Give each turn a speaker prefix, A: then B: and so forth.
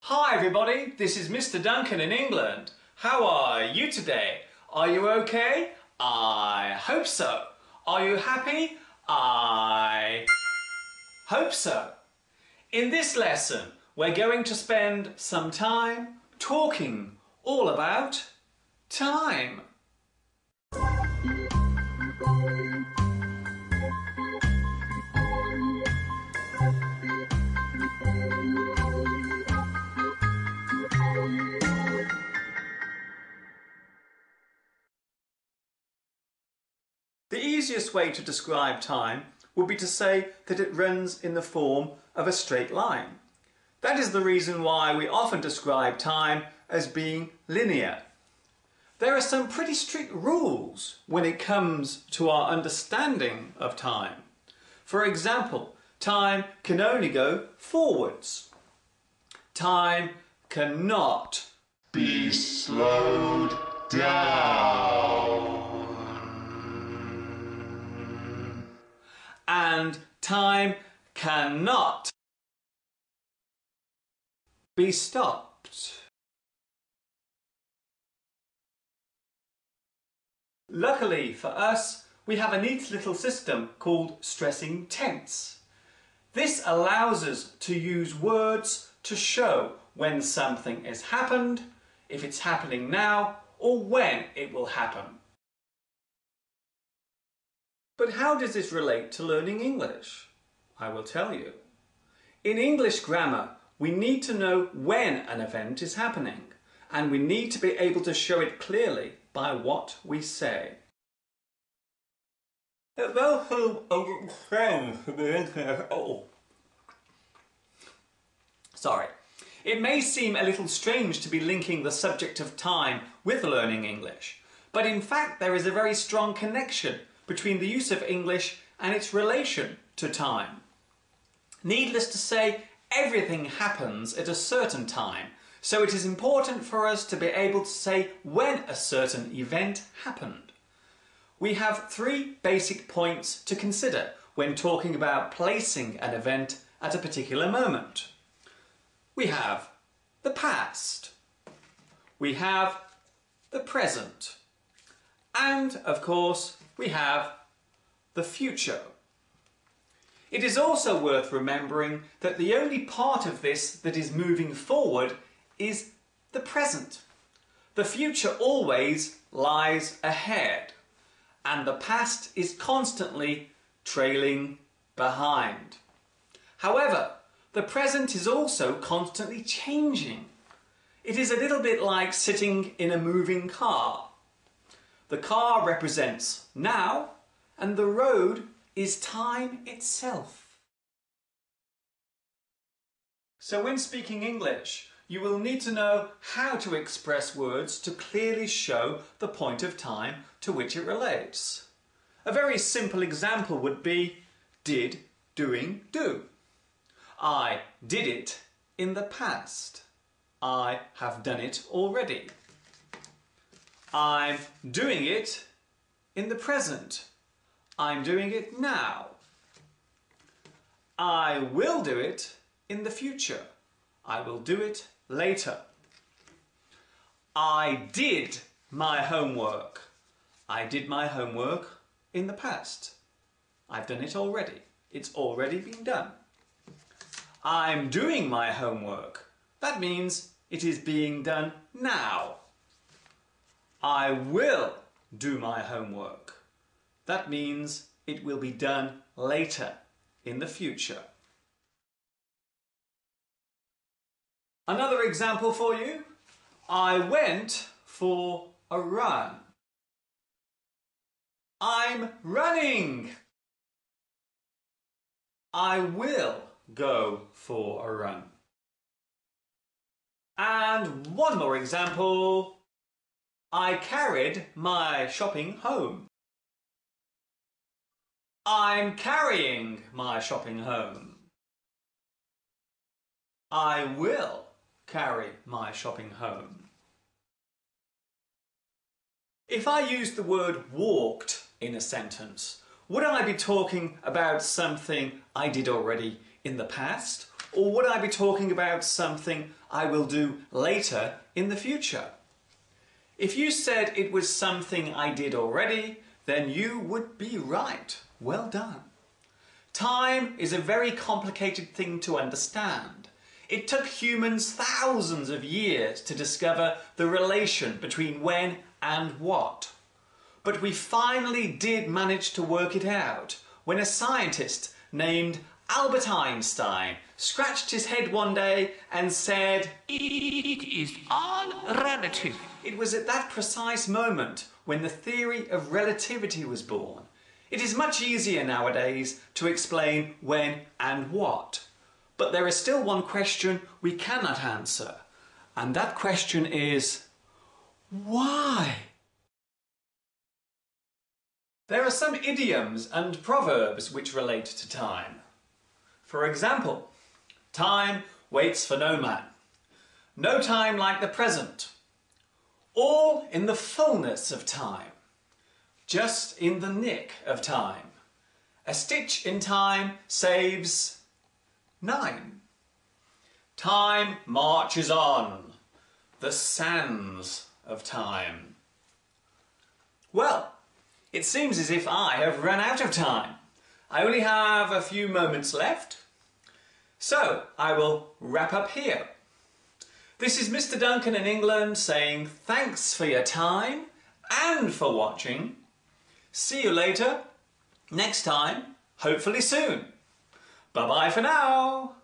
A: Hi everybody, this is Mr. Duncan in England. How are you today? Are you okay? I hope so. Are you happy? I hope so. In this lesson, we're going to spend some time talking all about time. The easiest way to describe time would be to say that it runs in the form of a straight line. That is the reason why we often describe time as being linear. There are some pretty strict rules when it comes to our understanding of time. For example, time can only go forwards. Time cannot
B: be slowed down.
A: And time cannot be stopped. Luckily for us, we have a neat little system called stressing tense. This allows us to use words to show when something has happened, if it's happening now, or when it will happen. But how does this relate to learning English? I will tell you. In English grammar, we need to know when an event is happening, and we need to be able to show it clearly by what we say. Sorry. It may seem a little strange to be linking the subject of time with learning English, but in fact there is a very strong connection between the use of English and its relation to time. Needless to say, everything happens at a certain time, so it is important for us to be able to say when a certain event happened. We have three basic points to consider when talking about placing an event at a particular moment. We have the past, we have the present, and of course we have the future. It is also worth remembering that the only part of this that is moving forward is the present. The future always lies ahead, and the past is constantly trailing behind. However, the present is also constantly changing. It is a little bit like sitting in a moving car. The car represents now, and the road is time itself. So when speaking English, you will need to know how to express words to clearly show the point of time to which it relates. A very simple example would be did, doing, do. I did it in the past. I have done it already. I'm doing it in the present. I'm doing it now. I will do it in the future. I will do it later. I did my homework. I did my homework in the past. I've done it already. It's already been done. I'm doing my homework. That means it is being done now. I will do my homework. That means it will be done later, in the future. Another example for you. I went for a run. I'm running. I will go for a run. And one more example. I carried my shopping home. I'm carrying my shopping home. I will carry my shopping home. If I used the word walked in a sentence, would I be talking about something I did already in the past, or would I be talking about something I will do later in the future. If you said it was something I did already, then you would be right. Well done. Time is a very complicated thing to understand. It took humans thousands of years to discover the relation between when and what. But we finally did manage to work it out when a scientist named Albert Einstein scratched his head one day and said,
C: "It is all relative."
A: It was at that precise moment when the theory of relativity was born. It is much easier nowadays to explain when and what. But there is still one question we cannot answer, and that question is, why? There are some idioms and proverbs which relate to time. For example, time waits for no man. No time like the present. All in the fullness of time. Just in the nick of time. A stitch in time saves 9. Time marches on. The sands of time. Well, it seems as if I have run out of time. I only have a few moments left. So I will wrap up here. This is Mr. Duncan in England saying thanks for your time and for watching. See you later, next time, hopefully soon. Bye-bye for now.